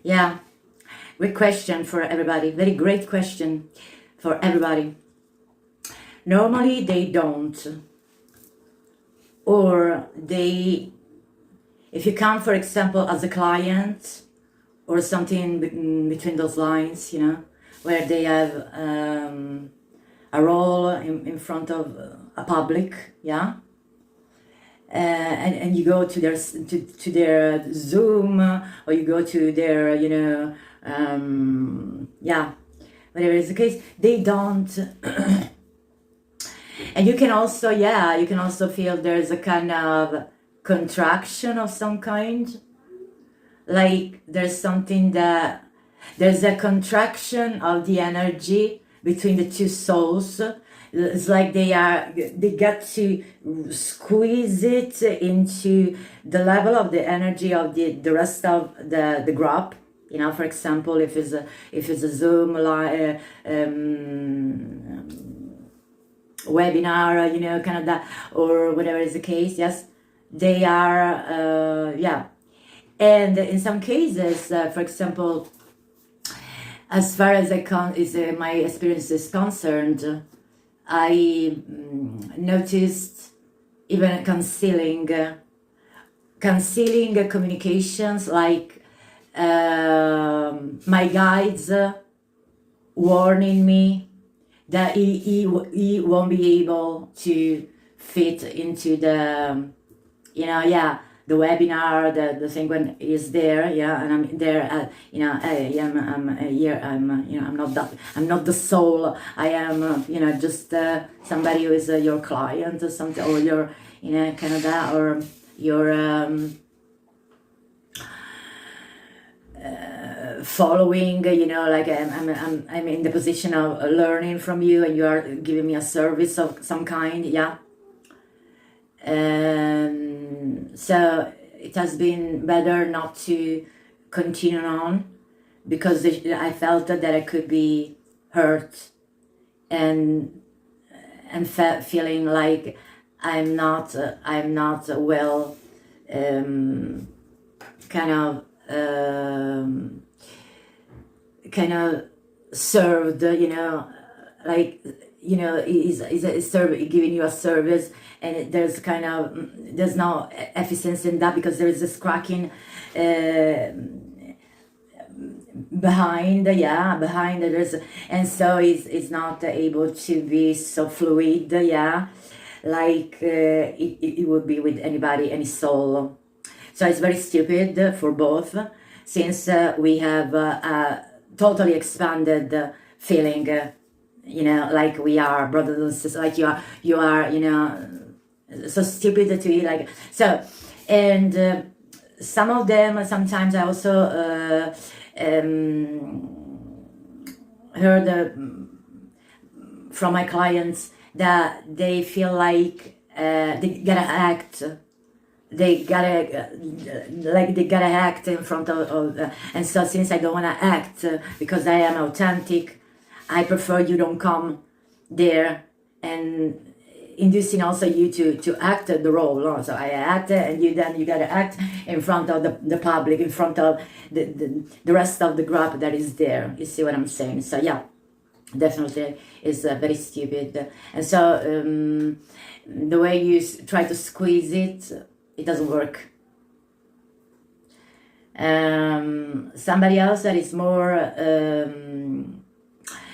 Yeah, great question for everybody. Very great question for everybody. Normally they don't. Or they, if you come, for example, as a client or something between those lines, you know, where they have a role in front of a public, yeah, and you go to their Zoom, or you go to their, you know, yeah, whatever is the case, they don't. And you can also, yeah, you can also feel there's a kind of contraction of some kind, like there's something that there's a contraction of the energy between the two souls. It's like they get to squeeze it into the level of the energy of the rest of the group. You know, for example, if it's a Zoom webinar, you know, kind of that, or whatever is the case. Yes, they are, yeah. And in some cases, for example, as far as my experience is concerned, I noticed even concealing communications, like my guides warning me that he won't be able to fit into the, you know, yeah, the webinar, the thing when he's there, yeah, and I'm there, you know, I'm here, you know, I'm not the soul, I am, you know, just somebody who is your client or something, or your, you know, kind of that, or your following, you know, like I'm in the position of learning from you, and you are giving me a service of some kind, yeah. So it has been better not to continue on, because I felt that I could be hurt and feeling like I'm not well, kind of served, you know, like, you know, is giving you a service, and there's kind of, there's no efficiency in that, because there is this cracking behind, there's, and so it's not able to be so fluid, yeah, like it would be with anybody, any soul. So it's very stupid for both, since we have a totally expanded feeling, you know, like we are brothers and sisters, like you are, you know, so stupid to be like, so. And some of them, sometimes I also heard from my clients that they feel like they gotta act, they gotta act in front of and so, since I don't want to act because I am authentic, I prefer you don't come there, and inducing also you to act the role. So I act, and you gotta act in front of the public, in front of the rest of the group that is there. You see what I'm saying? So yeah, definitely is very stupid. And so the way you try to squeeze it doesn't work. Somebody else that is more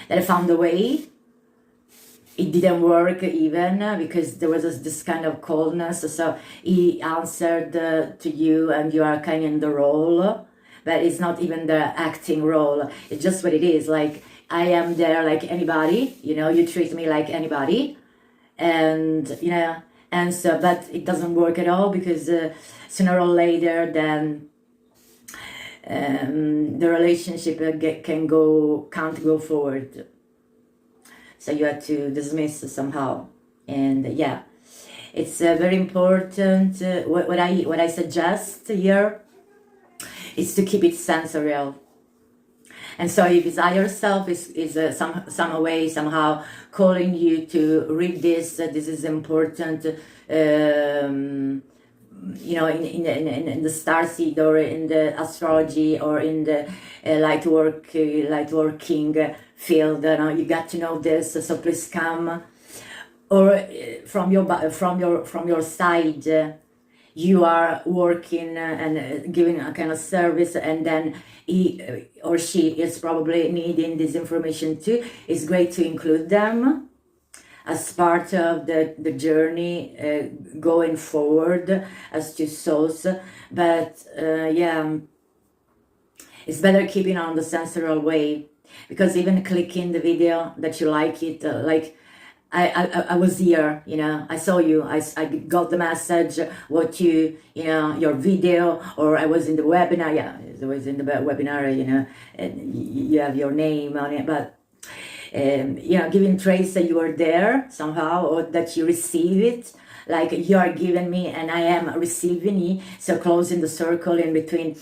that I found a way, it didn't work even, because there was this kind of coldness. So he answered to you, and you are kind of in the role, but it's not even the acting role. It's just what it is. Like, I am there like anybody, you know, you treat me like anybody, and, you know, and so, but it doesn't work at all, because sooner or later, then the relationship can't go forward. So you have to dismiss somehow. And yeah, it's very important. What I suggest here is to keep it sensorial. And so if it's higher self is some way, somehow calling you to read this, this is important you know, in the starseed or in the astrology or in the light working field. You got to know this, so please come. Or from your side, you are working and giving a kind of service, and then he or she is probably needing this information too. It's great to include them as part of the journey going forward as two souls. But yeah, it's better keeping on the sensorial way, because even clicking the video that you like it, like I was here, you know, I saw you, I got the message, what you know, your video, or I was in the webinar, yeah, I was in the webinar, you know, and you have your name on it, but you know, giving trace that you are there somehow, or that you receive it, like you are giving me and I am receiving it, so closing the circle in between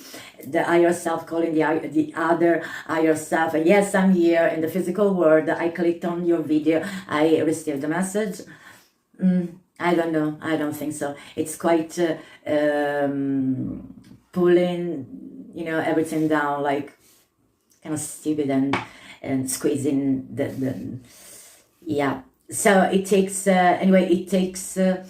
the higher self calling the other higher self. And yes, I'm here in the physical world, I clicked on your video, I received the message. I don't know, I don't think so. It's quite pulling, you know, everything down, like kind of stupid and squeezing the yeah. So it takes anyway, it takes a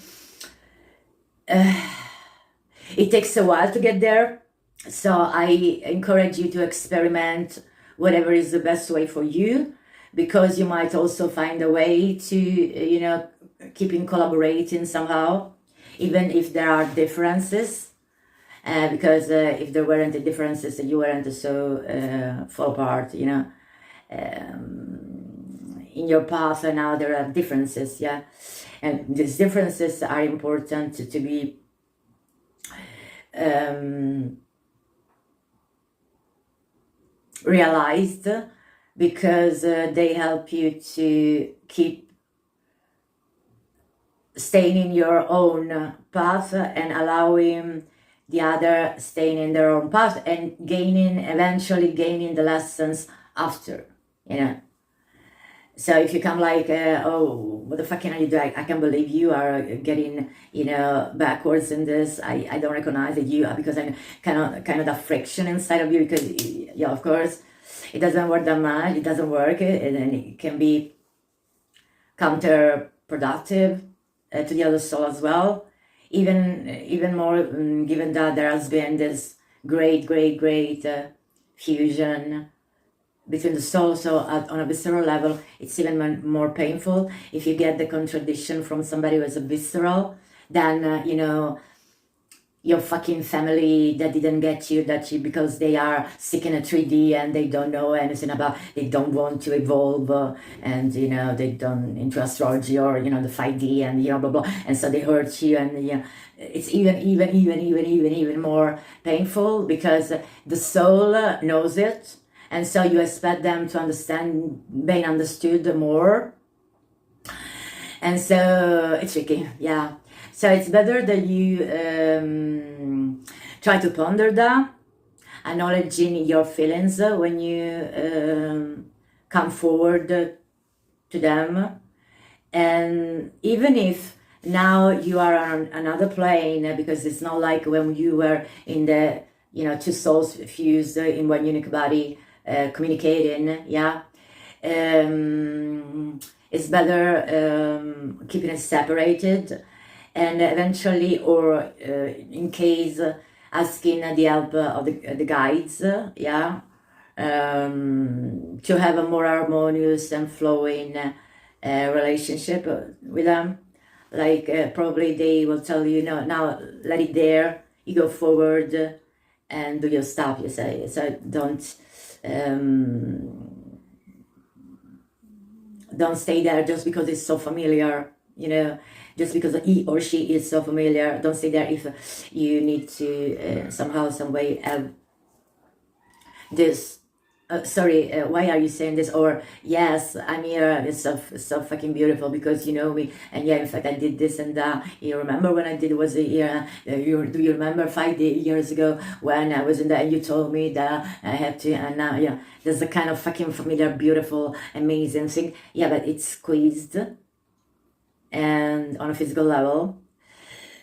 while to get there. So I encourage you to experiment whatever is the best way for you, because you might also find a way to, you know, keeping collaborating somehow, even if there are differences. Because if there weren't the differences, you weren't so fall apart, you know, in your path. And now there are differences, yeah, and these differences are important to be realized, because they help you to keep staying in your own path and allowing the other staying in their own path and eventually gaining the lessons after, you know. So if you come like, oh, what the fuck can I do? I can't believe you are getting, you know, backwards in this. I don't recognize that you are, because I'm kind of that friction inside of you, because, yeah, of course, it doesn't work that much. It doesn't work, and it can be counterproductive to the other soul as well. Even more, given that there has been this great fusion between the soul. So on a visceral level, it's even more painful if you get the contradiction from somebody who is a visceral, than you know, your fucking family that didn't get you, because they are sick in a 3D and they don't know anything about, they don't want to evolve, and you know, they don't into astrology or, you know, the 5D, and you know, blah blah, and so they hurt you, and you know, it's even more painful, because the soul knows it, and so you expect them to understand, being understood more, and so it's tricky, yeah. So it's better that you try to ponder that, acknowledging your feelings when you come forward to them. And even if now you are on another plane, because it's not like when you were in the, you know, two souls fused in one unique body, communicating, yeah. It's better keeping it separated, and eventually, or in case, asking the help of the guides, yeah, to have a more harmonious and flowing relationship with them. Like probably they will tell you, no, now let it there, you go forward and do your stuff, you say. So don't stay there just because it's so familiar, you know, just because he or she is so familiar. Don't stay there if you need to somehow, some way have this. Sorry, why are you saying this? Or yes, I'm here. It's so fucking beautiful because you know me. And yeah, in fact, I did this and that. You remember when I did? Was a year? Do you remember 5 years ago when I was in there and you told me that I had to? And now, yeah, there's a kind of fucking familiar, beautiful, amazing thing. Yeah, but it's squeezed and on a physical level.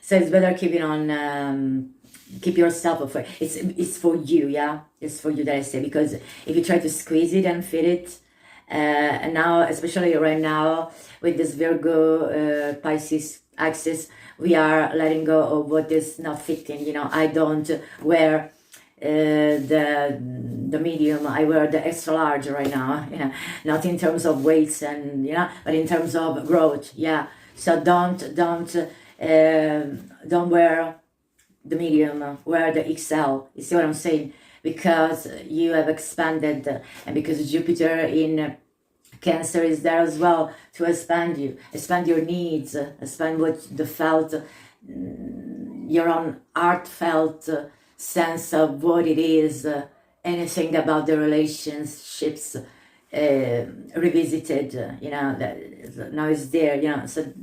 So it's better keeping on, keep yourself afraid. It's for you, yeah? It's for you that I say, because if you try to squeeze it and fit it, and now, especially right now, with this Virgo Pisces axis, we are letting go of what is not fitting. You know, I don't wear the medium, I wear the extra large right now, you know, not in terms of weights and, you know, but in terms of growth, yeah. So don't wear the medium, wear the XL, you see what I'm saying? Because you have expanded, and because Jupiter in Cancer is there as well to expand you, expand your needs, expand what the felt, your own heartfelt sense of what it is, anything about the relationships revisited, you know, that now it's there, you know. So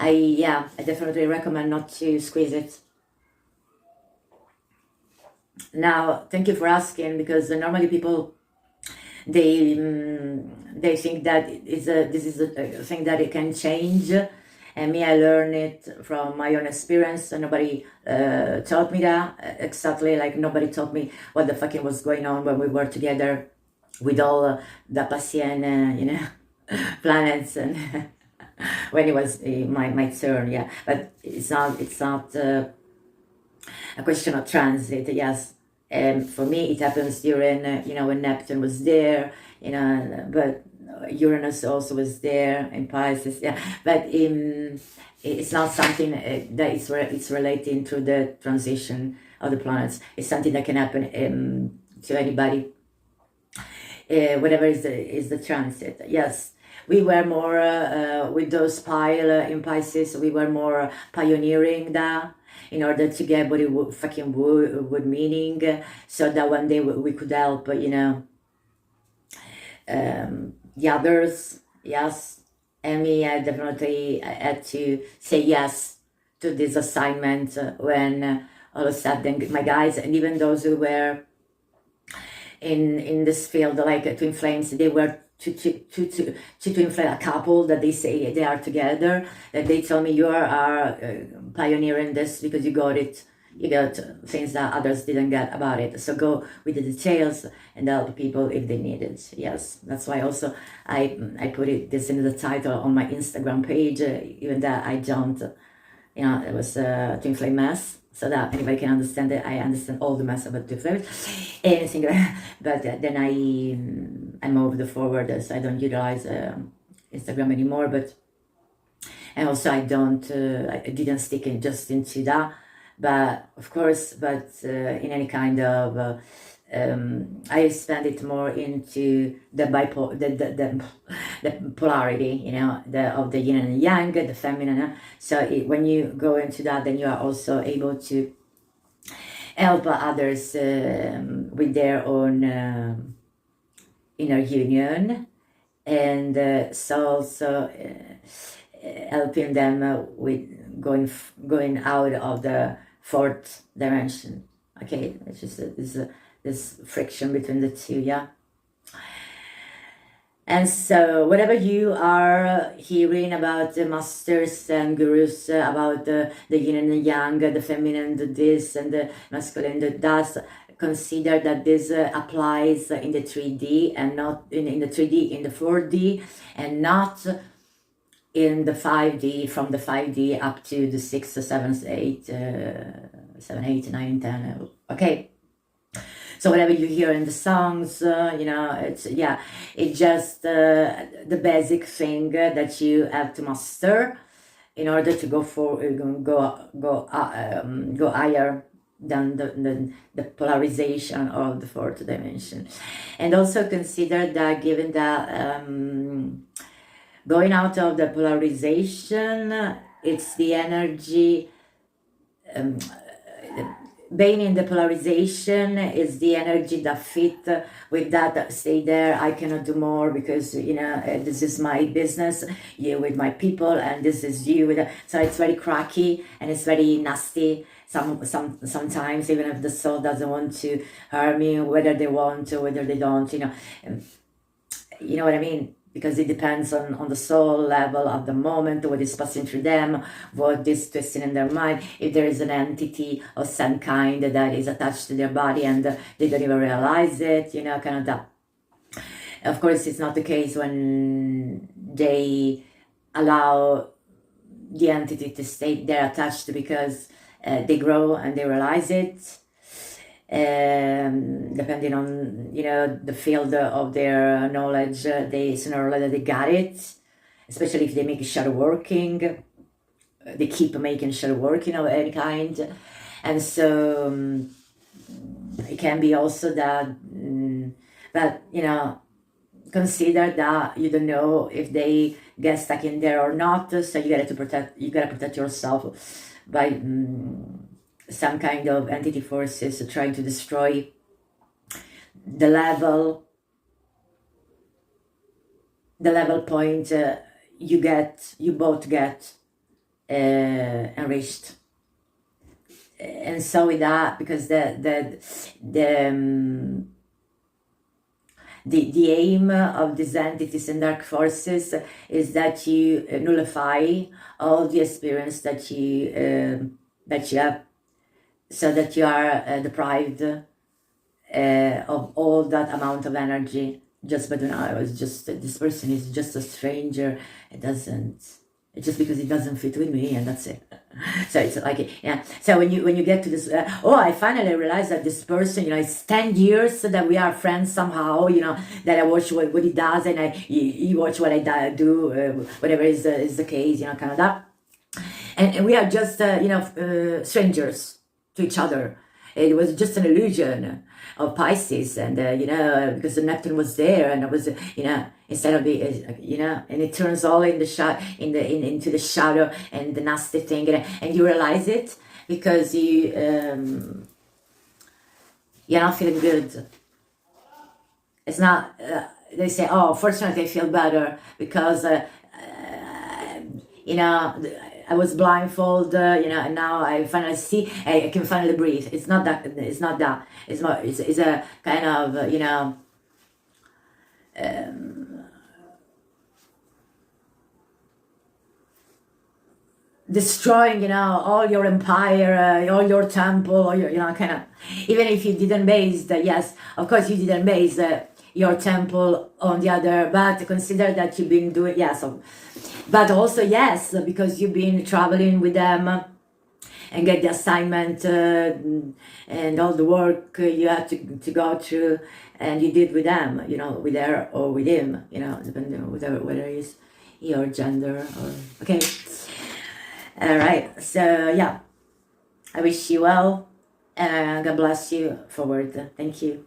I definitely recommend not to squeeze it. Now, thank you for asking, because normally people, they think that this is a thing that it can change, and me, I learned it from my own experience, and nobody taught me that exactly, like nobody taught me what the fucking was going on when we were together with all the Passian, you know, planets, and when it was my turn, yeah. But it's not a question of transit, yes. For me, it happens during, you know, when Neptune was there, you know, but Uranus also was there in Pisces, yeah. But it's not something that it's relating to the transition of the planets. It's something that can happen to anybody, whatever is the transit. Yes, we were more with those pile in Pisces. We were more pioneering that, in order to get what it would meaning, so that one day we could help, you know, the others. Yes, and me, I definitely had to say yes to this assignment when all of a sudden my guys, and even those who were in this field, like twin flames, they were to twin flame, a couple that they say they are together, that they tell me, you are pioneering this because you got it, you got things that others didn't get about it, so go with the details and help people if they need it. Yes, that's why also I put this in the title on my Instagram page, even that I don't, you know, it was a twin flame mess, so that anybody can understand it. I understand all the mess about twin flames, anything, but then I moved forward, so I don't utilize Instagram anymore. But and also I didn't stick in just into that, but of course, but in any kind of I spend it more into the the polarity, you know, of the yin and yang, the feminine. So when you go into that, then you are also able to help others with their own inner union, and so also helping them with going out of the fourth dimension. Okay, it's just this friction between the two, yeah. And so whatever you are hearing about the masters and gurus, about the yin and the yang, the feminine, the this, and the masculine, the that, consider that this applies in the 3D, and not in the 3D, in the 4D, and not in the 5D, from the 5D up to the 6, 7, 8, 7, 8, 9, 10, okay. So whatever you hear in the songs, you know, it's just the basic thing that you have to master in order to go higher than the polarization of the fourth dimension. And also consider that, given that going out of the polarization, it's the energy. Being in the polarization is the energy that fit with that, stay there, I cannot do more because, you know, this is my business, you with my people, and this is you with so it's very cracky and it's very nasty. Sometimes, even if the soul doesn't want to harm me, whether they want or whether they don't, you know what I mean. because it depends on the soul level at the moment, what is passing through them, what is twisting in their mind, if there is an entity of some kind that is attached to their body and they don't even realize it, you know, kind of that. Of course, it's not the case when they allow the entity to stay there attached, because they grow and they realize it. Depending on, you know, the field of their knowledge, they sooner or later they got it, especially if they make shadow working, they keep making shadow working of any kind. And so it can be also that but you know, consider that you don't know if they get stuck in there or not, so you gotta protect yourself by some kind of entity forces trying to destroy the level point you both get enriched. And so with that, because the aim of these entities and dark forces is that you nullify all the experience that you have, so that you are deprived of all that amount of energy just by doing, I was just, this person is just a stranger, it's just because it doesn't fit with me, and that's it. So it's like, yeah. So when you get to this, oh, I finally realized that this person, you know, it's 10 years that we are friends somehow, you know, that I watch what he does, and he watch what I do, whatever is the case, you know, kind of that. And we are just, you know, strangers to each other. It was just an illusion of Pisces, and you know, because the Neptune was there, and it was, you know, instead of the, you know, and it turns all in the into the shadow and the nasty thing, and you realize it because you're not feeling good. It's not. They say, oh, fortunately, I feel better because you know, I was blindfolded, you know, and now I finally see, I can finally breathe. It's not that, it's not that, it's more, it's a kind of, you know, destroying, you know, all your empire, all your temple, all your, you know, kind of, even if you didn't base the, yes, of course you didn't base your temple on the other, but consider that you've been doing, yes, but also, yes, because you've been traveling with them and get the assignment and all the work you had to go through, and you did with them, you know, with her or with him, you know, depending on whether it's your gender or, okay. All right, so yeah, I wish you well, and God bless you forward. Thank you.